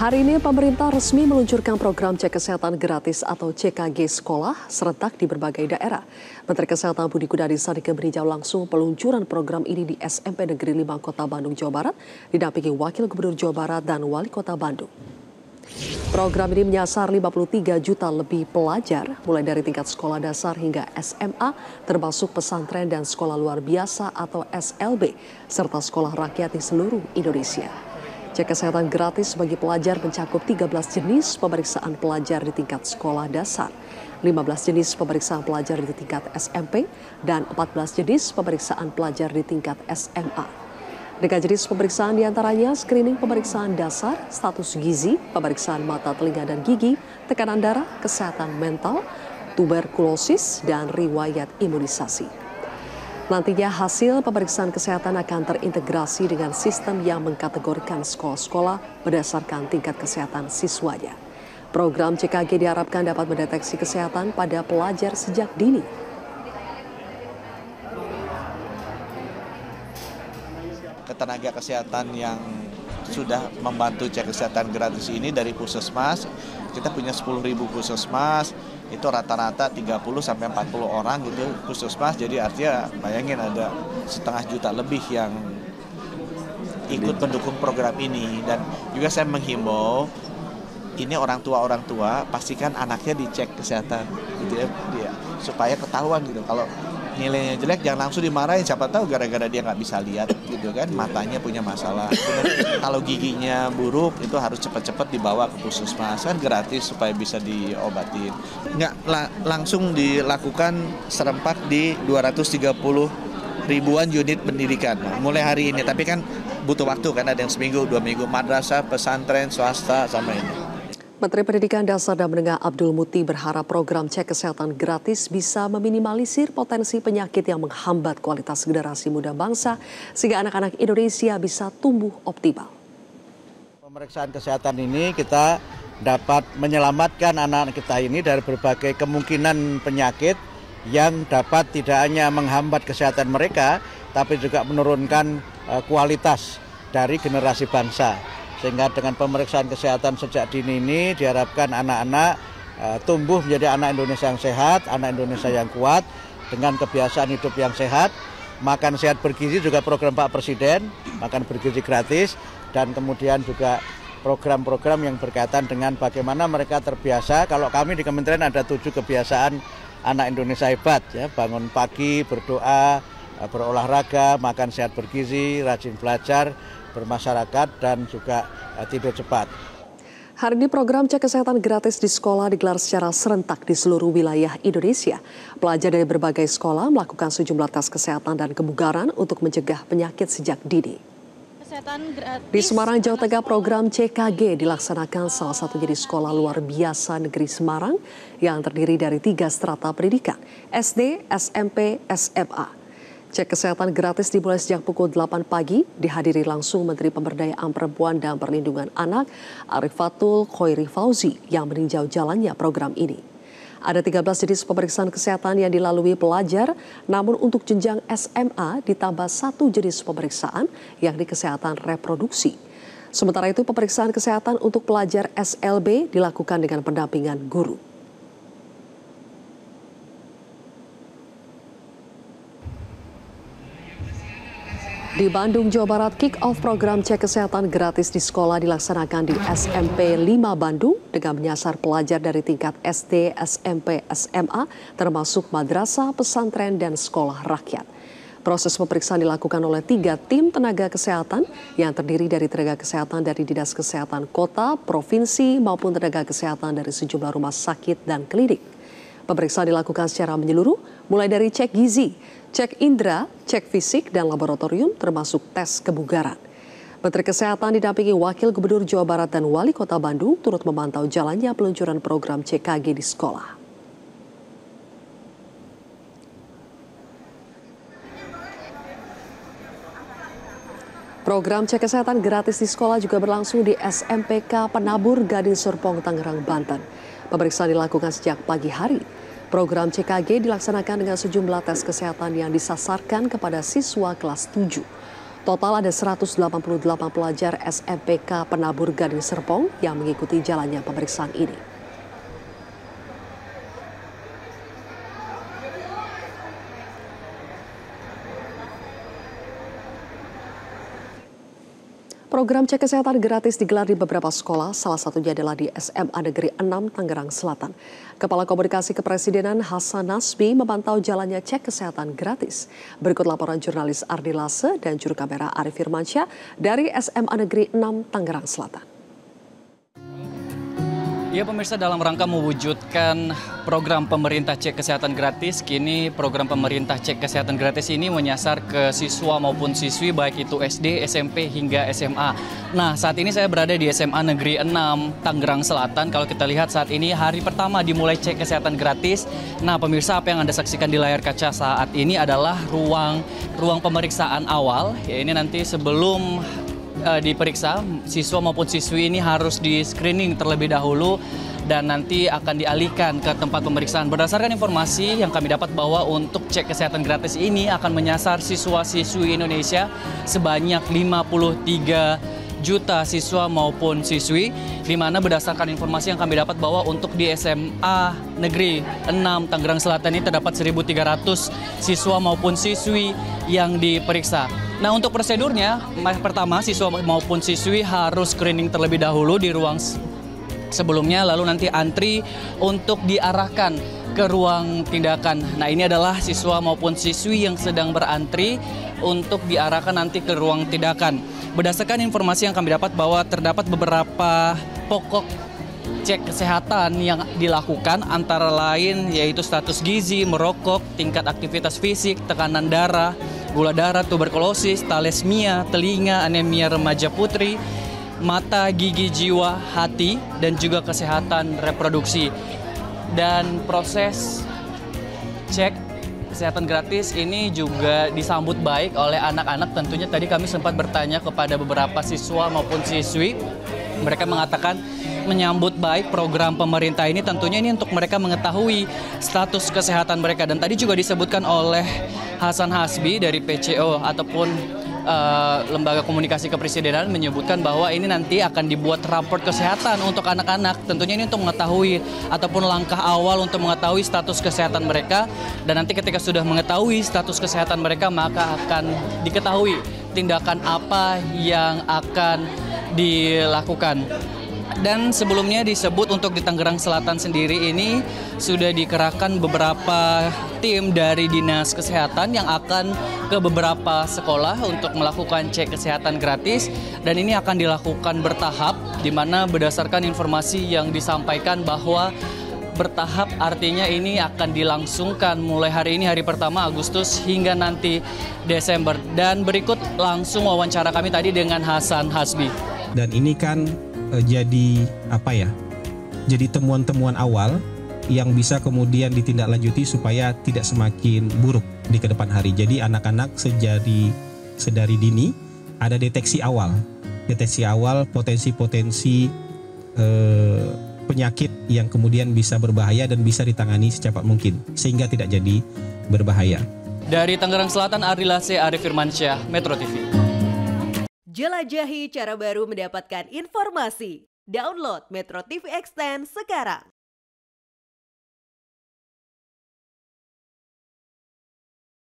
Hari ini pemerintah resmi meluncurkan program cek kesehatan gratis atau CKG sekolah serentak di berbagai daerah. Menteri Kesehatan Budi Gunadi Sadikin meninjau langsung peluncuran program ini di SMP Negeri 5 Kota Bandung, Jawa Barat, didampingi Wakil Gubernur Jawa Barat dan Wali Kota Bandung. Program ini menyasar 53 juta lebih pelajar, mulai dari tingkat sekolah dasar hingga SMA, termasuk pesantren dan sekolah luar biasa atau SLB, serta sekolah rakyat di seluruh Indonesia. Cek kesehatan gratis bagi pelajar mencakup 13 jenis pemeriksaan pelajar di tingkat sekolah dasar, 15 jenis pemeriksaan pelajar di tingkat SMP, dan 14 jenis pemeriksaan pelajar di tingkat SMA. Dengan jenis pemeriksaan diantaranya screening pemeriksaan dasar, status gizi, pemeriksaan mata, telinga, dan gigi, tekanan darah, kesehatan mental, tuberkulosis, dan riwayat imunisasi. Nantinya hasil pemeriksaan kesehatan akan terintegrasi dengan sistem yang mengkategorikan sekolah-sekolah berdasarkan tingkat kesehatan siswanya. Program CKG diharapkan dapat mendeteksi kesehatan pada pelajar sejak dini. Tenaga kesehatan yang sudah membantu cek kesehatan gratis ini dari puskesmas, kita punya 10.000 puskesmas, itu rata-rata 30 sampai 40 orang gitu puskesmas, jadi artinya bayangin ada 1,5 juta lebih yang ikut mendukung program ini. Dan juga saya menghimbau ini orang tua pastikan anaknya dicek kesehatan gitu ya, supaya ketahuan gitu. Kalau nilainya jelek jangan langsung dimarahin, siapa tahu gara-gara dia nggak bisa lihat gitu kan, matanya punya masalah. Kalau giginya buruk itu harus cepat-cepat dibawa ke puskesmas, kan gratis supaya bisa diobatin. Nggak langsung dilakukan serempak di 230 ribuan unit pendidikan mulai hari ini, tapi kan butuh waktu kan, ada yang seminggu, 2 minggu, madrasah, pesantren, swasta sama ini. Menteri Pendidikan Dasar dan Menengah Abdul Muti berharap program cek kesehatan gratis bisa meminimalisir potensi penyakit yang menghambat kualitas generasi muda bangsa sehingga anak-anak Indonesia bisa tumbuh optimal. Pemeriksaan kesehatan ini kita dapat menyelamatkan anak-anak kita ini dari berbagai kemungkinan penyakit yang dapat tidak hanya menghambat kesehatan mereka, tapi juga menurunkan kualitas dari generasi bangsa. Sehingga dengan pemeriksaan kesehatan sejak dini ini diharapkan anak-anak tumbuh menjadi anak Indonesia yang sehat, anak Indonesia yang kuat, dengan kebiasaan hidup yang sehat. Makan sehat bergizi juga program Pak Presiden, makan bergizi gratis, dan kemudian juga program-program yang berkaitan dengan bagaimana mereka terbiasa. Kalau kami di Kementerian ada 7 kebiasaan anak Indonesia hebat, ya, bangun pagi, berdoa, berolahraga, makan sehat bergizi, rajin belajar, bermasyarakat, dan juga tidur cepat. Hari ini program cek kesehatan gratis di sekolah digelar secara serentak di seluruh wilayah Indonesia. Pelajar dari berbagai sekolah melakukan sejumlah tes kesehatan dan kebugaran untuk mencegah penyakit sejak dini. Di Semarang, Jawa Tengah, program CKG dilaksanakan salah satunya di Sekolah Luar Biasa Negeri Semarang yang terdiri dari 3 strata pendidikan, SD, SMP, SMA. Cek kesehatan gratis dimulai sejak pukul 8 pagi, dihadiri langsung Menteri Pemberdayaan Perempuan dan Perlindungan Anak, Arifatul Khoiri Fauzi, yang meninjau jalannya program ini. Ada 13 jenis pemeriksaan kesehatan yang dilalui pelajar, namun untuk jenjang SMA ditambah 1 jenis pemeriksaan, yakni kesehatan reproduksi. Sementara itu pemeriksaan kesehatan untuk pelajar SLB dilakukan dengan pendampingan guru. Di Bandung, Jawa Barat, kick-off program cek kesehatan gratis di sekolah dilaksanakan di SMP 5 Bandung dengan menyasar pelajar dari tingkat SD, SMP, SMA, termasuk madrasah, pesantren, dan sekolah rakyat. Proses pemeriksaan dilakukan oleh 3 tim tenaga kesehatan yang terdiri dari tenaga kesehatan dari Dinas Kesehatan Kota, Provinsi, maupun tenaga kesehatan dari sejumlah rumah sakit dan klinik. Pemeriksaan dilakukan secara menyeluruh, mulai dari cek gizi, cek indera, cek fisik, dan laboratorium termasuk tes kebugaran. Menteri Kesehatan didampingi Wakil Gubernur Jawa Barat dan Wali Kota Bandung turut memantau jalannya peluncuran program CKG di sekolah. Program cek kesehatan gratis di sekolah juga berlangsung di SMPK Penabur Gading Serpong, Tangerang, Banten. Pemeriksaan dilakukan sejak pagi hari. Program CKG dilaksanakan dengan sejumlah tes kesehatan yang disasarkan kepada siswa kelas 7. Total ada 188 pelajar SMPK Penabur Gading Serpong yang mengikuti jalannya pemeriksaan ini. Program cek kesehatan gratis digelar di beberapa sekolah, salah satunya adalah di SMA Negeri 6 Tangerang Selatan. Kepala Komunikasi Kepresidenan Hasan Nasbi memantau jalannya cek kesehatan gratis. Berikut laporan jurnalis Ardi Lase dan juru kamera Arif Firmansyah dari SMA Negeri 6 Tangerang Selatan. Ya pemirsa, dalam rangka mewujudkan program pemerintah cek kesehatan gratis, kini program pemerintah cek kesehatan gratis ini menyasar ke siswa maupun siswi baik itu SD, SMP hingga SMA. Nah saat ini saya berada di SMA Negeri 6 Tangerang Selatan. Kalau kita lihat saat ini hari pertama dimulai cek kesehatan gratis. Nah pemirsa, apa yang Anda saksikan di layar kaca saat ini adalah ruang pemeriksaan awal. Ya, ini nanti sebelum diperiksa, siswa maupun siswi ini harus di screening terlebih dahulu dan nanti akan dialihkan ke tempat pemeriksaan. Berdasarkan informasi yang kami dapat bahwa untuk cek kesehatan gratis ini akan menyasar siswa-siswi Indonesia sebanyak 53 juta siswa maupun siswi, di mana berdasarkan informasi yang kami dapat bahwa untuk di SMA Negeri 6 Tangerang Selatan ini terdapat 1.300 siswa maupun siswi yang diperiksa. Nah untuk prosedurnya, pertama siswa maupun siswi harus screening terlebih dahulu di ruang sebelumnya, lalu nanti antri untuk diarahkan ke ruang tindakan. Nah ini adalah siswa maupun siswi yang sedang berantri untuk diarahkan nanti ke ruang tindakan. Berdasarkan informasi yang kami dapat bahwa terdapat beberapa pokok cek kesehatan yang dilakukan, antara lain yaitu status gizi, merokok, tingkat aktivitas fisik, tekanan darah, gula darah, tuberkulosis, thalassemia, telinga, anemia remaja putri, mata, gigi, jiwa, hati, dan juga kesehatan reproduksi. Dan proses cek kesehatan gratis ini juga disambut baik oleh anak-anak. Tentunya tadi kami sempat bertanya kepada beberapa siswa maupun siswi. Mereka mengatakan menyambut baik program pemerintah ini, tentunya ini untuk mereka mengetahui status kesehatan mereka. Dan tadi juga disebutkan oleh Hasan Hasbi dari PCO ataupun Lembaga Komunikasi Kepresidenan menyebutkan bahwa ini nanti akan dibuat raport kesehatan untuk anak-anak. Tentunya ini untuk mengetahui ataupun langkah awal untuk mengetahui status kesehatan mereka. Dan nanti ketika sudah mengetahui status kesehatan mereka, maka akan diketahui tindakan apa yang akan dilakukan. Dan sebelumnya disebut untuk di Tangerang Selatan sendiri ini sudah dikerahkan beberapa tim dari Dinas Kesehatan yang akan ke beberapa sekolah untuk melakukan cek kesehatan gratis. Dan ini akan dilakukan bertahap, di mana berdasarkan informasi yang disampaikan bahwa bertahap artinya ini akan dilangsungkan mulai hari ini, hari pertama Agustus hingga nanti Desember. Dan berikut langsung wawancara kami tadi dengan Hasan Hasbi. Dan ini kan jadi jadi temuan-temuan awal yang bisa kemudian ditindaklanjuti supaya tidak semakin buruk di kedepan hari. Jadi anak-anak sedari dini ada deteksi awal potensi-potensi penyakit yang kemudian bisa berbahaya dan bisa ditangani secepat mungkin sehingga tidak jadi berbahaya. Dari Tangerang Selatan, Ardi Lase, Arif Firmansyah, Metro TV. Jelajahi cara baru mendapatkan informasi. Download Metro TV Extend sekarang.